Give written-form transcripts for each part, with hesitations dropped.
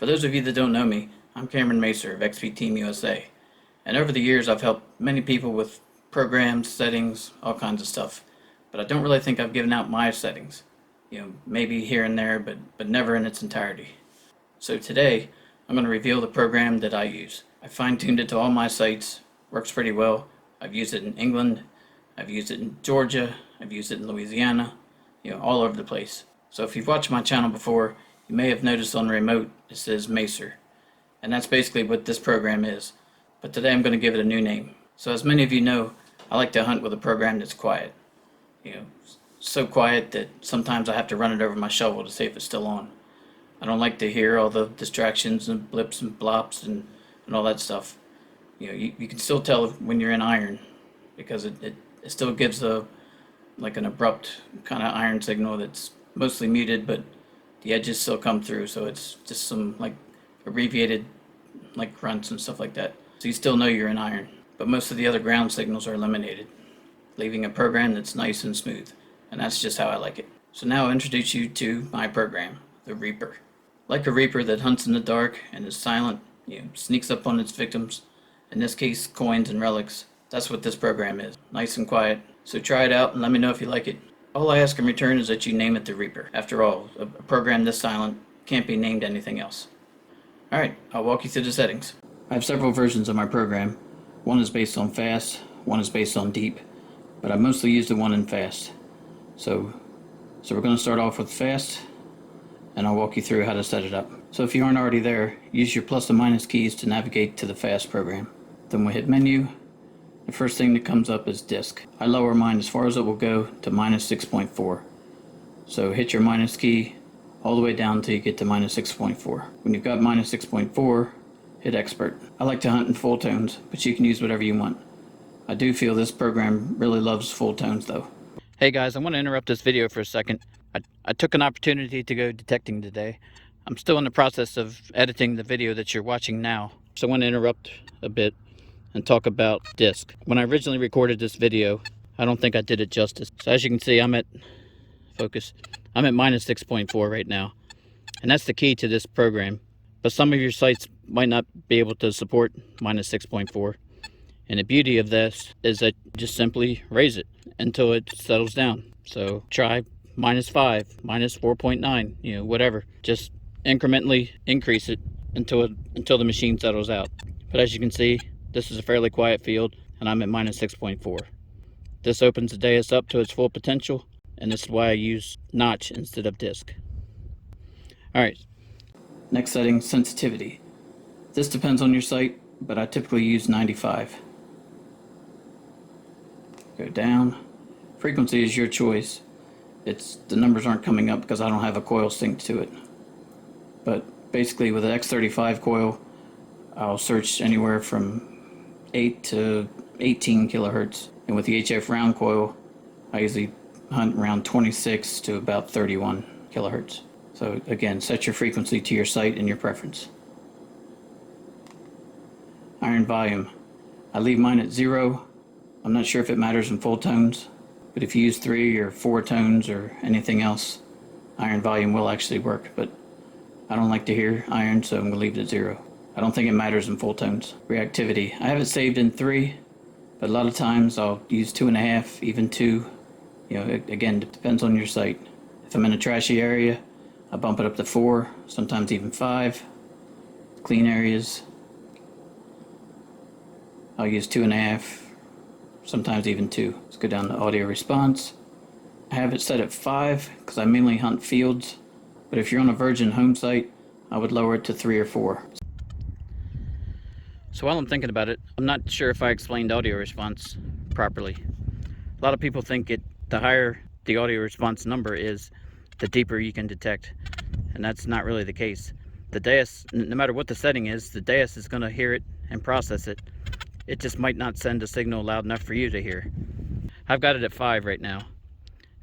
For those of you that don't know me, I'm Cameron Macer of XP Team USA, and over the years I've helped many people with programs, settings, all kinds of stuff, but I don't really think I've given out my settings. Maybe here and there, but never in its entirety. So today, I'm going to reveal the program that I use. I fine-tuned it to all my sites, works pretty well. I've used it in England, I've used it in Georgia, I've used it in Louisiana, all over the place. So if you've watched my channel before, you may have noticed on the remote it says Macer, and that's basically what this program is. But today I'm going to give it a new name. So as many of you know, I like to hunt with a program that's quiet. So quiet that sometimes I have to run it over my shovel to see if it's still on. I don't like to hear all the distractions and blips and blops and all that stuff. You can still tell when you're in iron because it still gives an abrupt kind of iron signal that's mostly muted, but the edges still come through, so it's just some abbreviated grunts and stuff like that. So you still know you're in iron, but most of the other ground signals are eliminated, leaving a program that's nice and smooth, and that's just how I like it. So now I'll introduce you to my program, the Reaper. Like a Reaper that hunts in the dark and is silent, sneaks up on its victims, in this case coins and relics, that's what this program is, nice and quiet. So try it out and let me know if you like it. All I ask in return is that you name it the Reaper. After all, a program this silent can't be named anything else. Alright, I'll walk you through the settings. I have several versions of my program. One is based on fast, one is based on deep, but I mostly use the one in fast. So we're going to start off with fast, and I'll walk you through how to set it up. So if you aren't already there, use your plus and minus keys to navigate to the fast program. Then we'll hit menu. The first thing that comes up is disk. I lower mine as far as it will go to minus 6.4. So hit your minus key all the way down until you get to minus 6.4. When you've got minus 6.4, hit expert. I like to hunt in full tones, but you can use whatever you want. I do feel this program really loves full tones though. Hey guys, I want to interrupt this video for a second. I took an opportunity to go detecting today. I'm still in the process of editing the video that you're watching now, so I want to interrupt a bit and talk about disk. When I originally recorded this video, I don't think I did it justice. So as you can see, I'm at minus 6.4 right now. And that's the key to this program. But some of your sites might not be able to support minus 6.4. And the beauty of this is that you just simply raise it until it settles down. So try minus 5, minus 4.9, whatever. Just incrementally increase it until the machine settles out. But as you can see, this is a fairly quiet field, and I'm at minus 6.4. This opens the Deus up to its full potential, and this is why I use notch instead of disk. Alright, next setting, sensitivity. This depends on your site, but I typically use 95. Go down. Frequency is your choice. The numbers aren't coming up because I don't have a coil synced to it. But basically with an X35 coil, I'll search anywhere from 8 to 18 kilohertz, and with the HF round coil I usually hunt around 26 to about 31 kilohertz. So again, set your frequency to your site and your preference. Iron volume, I leave mine at 0. I'm not sure if it matters in full tones, but if you use 3 or 4 tones or anything else, iron volume will actually work, but I don't like to hear iron, so I'm going to leave it at 0. I don't think it matters in full tones. Reactivity, I have it saved in 3, but a lot of times I'll use 2.5, even 2. Again, it depends on your site. If I'm in a trashy area, I bump it up to 4, sometimes even 5. Clean areas, I'll use 2.5, sometimes even 2. Let's go down to audio response. I have it set at 5 because I mainly hunt fields, but if you're on a virgin home site, I would lower it to 3 or 4. So while I'm thinking about it, I'm not sure if I explained audio response properly. A lot of people think the higher the audio response number is, the deeper you can detect, and that's not really the case. The Deus, no matter what the setting is, the Deus is going to hear it and process it. It just might not send a signal loud enough for you to hear. I've got it at 5 right now,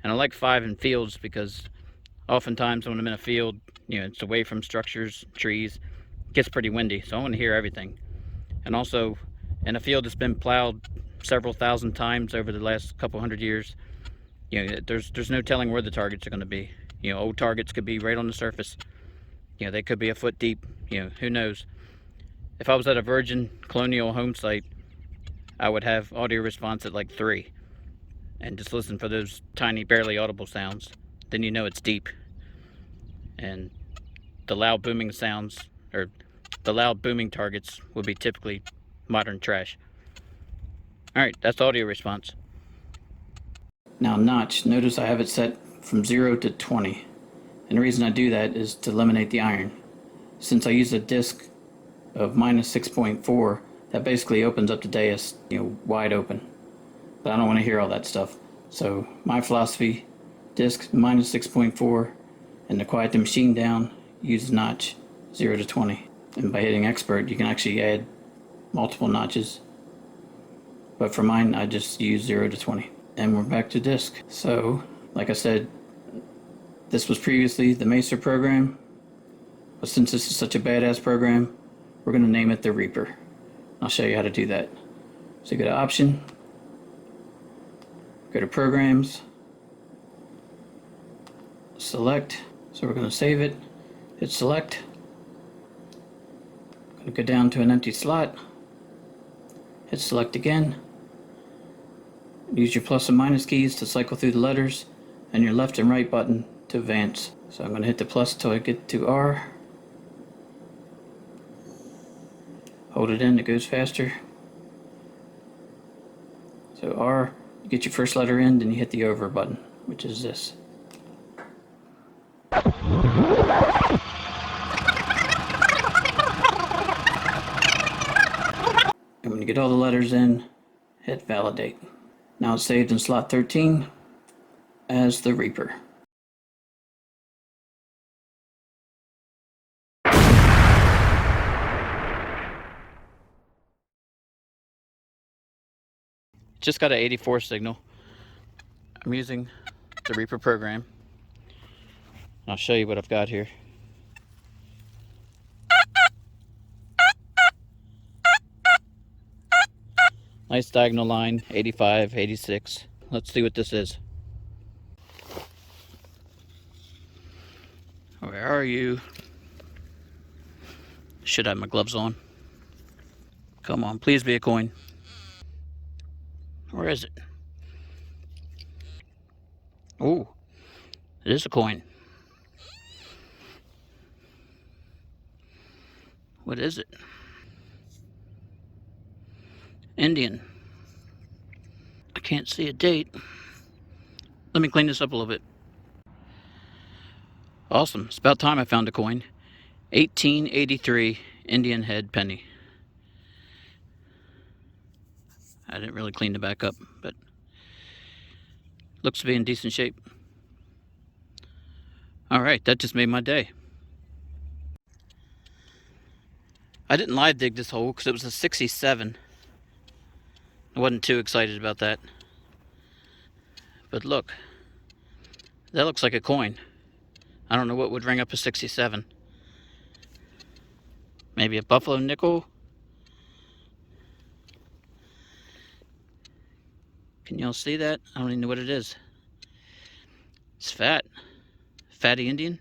and I like 5 in fields because oftentimes when I'm in a field, it's away from structures, trees, it gets pretty windy, so I want to hear everything. And also, in a field that's been plowed several thousand times over the last couple hundred years, there's no telling where the targets are going to be. Old targets could be right on the surface. They could be a foot deep. you know, who knows? If I was at a virgin colonial home site, I would have audio response at like 3. And just listen for those tiny, barely audible sounds. Then you know it's deep. And the loud booming sounds, or the loud booming targets, would be typically modern trash. Alright, that's audio response. Now notch, notice I have it set from 0 to 20. And the reason I do that is to eliminate the iron. Since I use a disc of minus 6.4, that basically opens up the dais, you know, wide open. But I don't want to hear all that stuff. So my philosophy, disc minus 6.4, and to quiet the machine down, use notch 0 to 20. And by hitting expert, you can actually add multiple notches. But for mine, I just use 0 to 20. And we're back to disc. So, like I said, this was previously the Macer program. But since this is such a badass program, we're going to name it the Reaper. I'll show you how to do that. So you go to Option, go to Programs, select. So we're going to save it, hit select. Going to go down to an empty slot, hit select again. Use your plus and minus keys to cycle through the letters, and your left and right button to advance. So I'm going to hit the plus until I get to R. Hold it in, it goes faster. So R, you get your first letter in, then you hit the over button, which is this. And when you get all the letters in, hit validate. Now it's saved in slot 13 as the Reaper. Just got an 84 signal. I'm using the Reaper program. I'll show you what I've got here. Nice diagonal line, 85, 86. Let's see what this is. Where are you? Should have my gloves on. Come on, please be a coin. Where is it? Oh, it is a coin. What is it? Indian. I can't see a date. Let me clean this up a little bit. Awesome. It's about time I found a coin. 1883 Indian head penny. I didn't really clean the back up, but looks to be in decent shape. Alright, that just made my day. I didn't live dig this hole because it was a 67. I wasn't too excited about that. But look, that looks like a coin. I don't know what would ring up a 67. Maybe a buffalo nickel? Can y'all see that? I don't even know what it is. It's fat. Fatty Indian?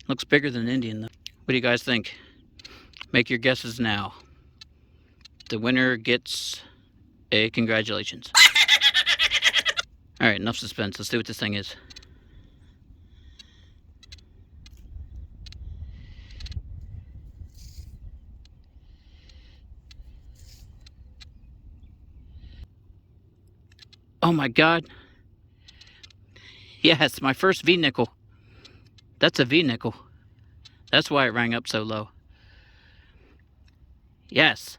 Looks bigger than Indian though. What do you guys think? Make your guesses now. The winner gets a congratulations. Alright, enough suspense. Let's see what this thing is. Oh my god. Yes, my first V-nickel. That's a V-nickel. That's why it rang up so low. Yes.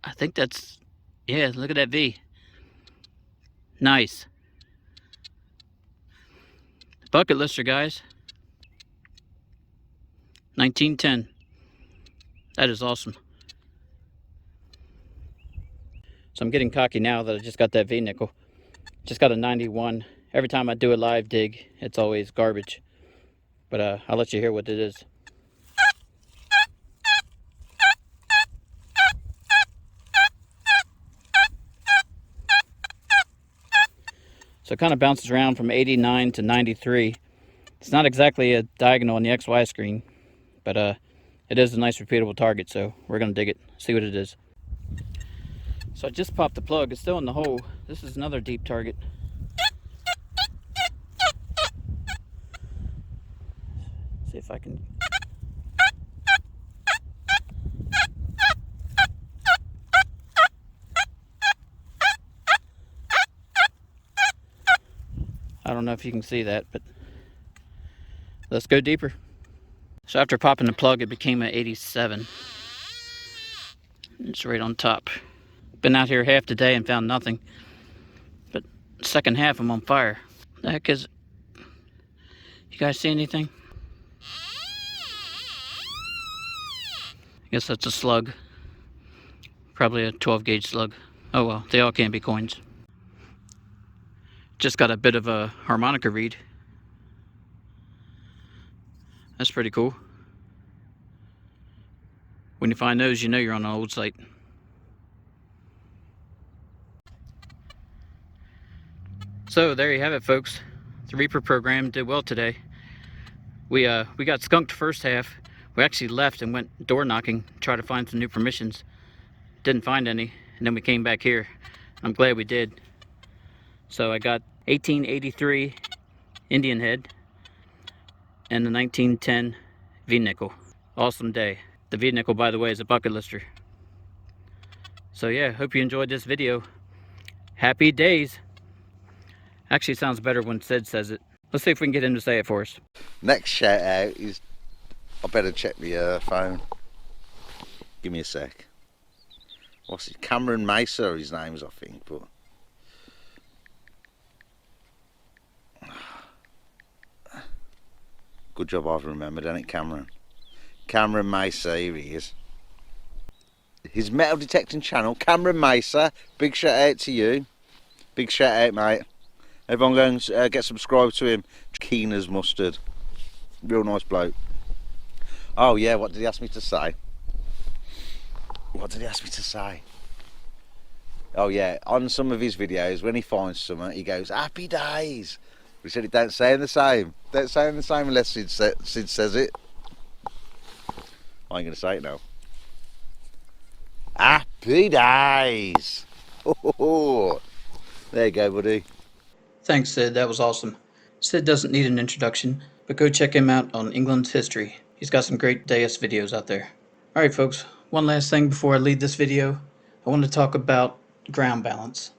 I think that's... Yeah, look at that V. Nice. Bucket lister, guys. 1910. That is awesome. So I'm getting cocky now that I just got that V-nickel. Just got a 91. Every time I do a live dig, it's always garbage. But I'll let you hear what it is. So it kind of bounces around from 89 to 93. It's not exactly a diagonal on the XY screen, but it is a nice repeatable target, so we're gonna dig it, see what it is. So I just popped the plug, it's still in the hole. This is another deep target. See if I can. I don't know if you can see that, but let's go deeper. So after popping the plug, it became an 87. It's right on top. Been out here half the day and found nothing, but second half I'm on fire. The heck is it? You guys see anything? I guess that's a slug. Probably a 12 gauge slug. Oh well, they all can't be coins. Just got a bit of a harmonica read. That's pretty cool. When you find those, you know you're on an old site. So there you have it, folks. The Reaper program did well today. We got skunked first half. We actually left and went door knocking, try to find some new permissions. Didn't find any, and then we came back here. I'm glad we did. So I got 1883 Indian head and the 1910 V-nickel. Awesome day. The V-nickel, by the way, is a bucket lister. So yeah, hope you enjoyed this video. Happy days. Actually, it sounds better when Sid says it. Let's see if we can get him to say it for us. Next shout out is, I better check the phone. Give me a sec. What's it? Cameron Mesa, his name is, I think, but good job I've remembered, ain't it, Cameron? Cameron Mesa, here he is. His metal detecting channel, Cameron Mesa. Big shout out to you. Big shout out, mate. Everyone go and get subscribed to him. Keen as mustard. Real nice bloke. Oh yeah, what did he ask me to say? What did he ask me to say? Oh yeah, on some of his videos, when he finds something, he goes, happy days. We said it don't sound the same. Don't sound the same unless Sid says it. I ain't going to say it now. Happy days. Oh, there you go, buddy. Thanks, Sid. That was awesome. Sid doesn't need an introduction, but go check him out on England's history. He's got some great Deus videos out there. Alright folks, one last thing before I leave this video. I want to talk about ground balance.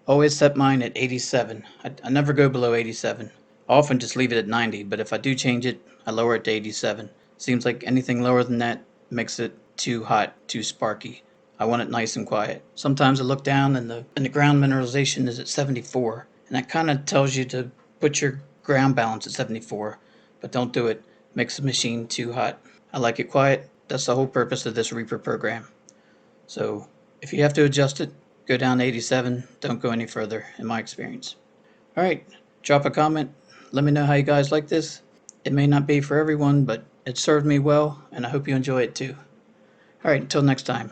Always set mine at 87. I never go below 87. I often just leave it at 90, but if I do change it, I lower it to 87. Seems like anything lower than that makes it too hot, too sparky. I want it nice and quiet. Sometimes I look down and the ground mineralization is at 74. And that kind of tells you to put your ground balance at 74, but don't do it. Makes the machine too hot. I like it quiet. That's the whole purpose of this Reaper program. So if you have to adjust it, go down to 87. Don't go any further, in my experience. Alright, drop a comment. Let me know how you guys like this. It may not be for everyone, but it served me well, and I hope you enjoy it too. Alright, until next time.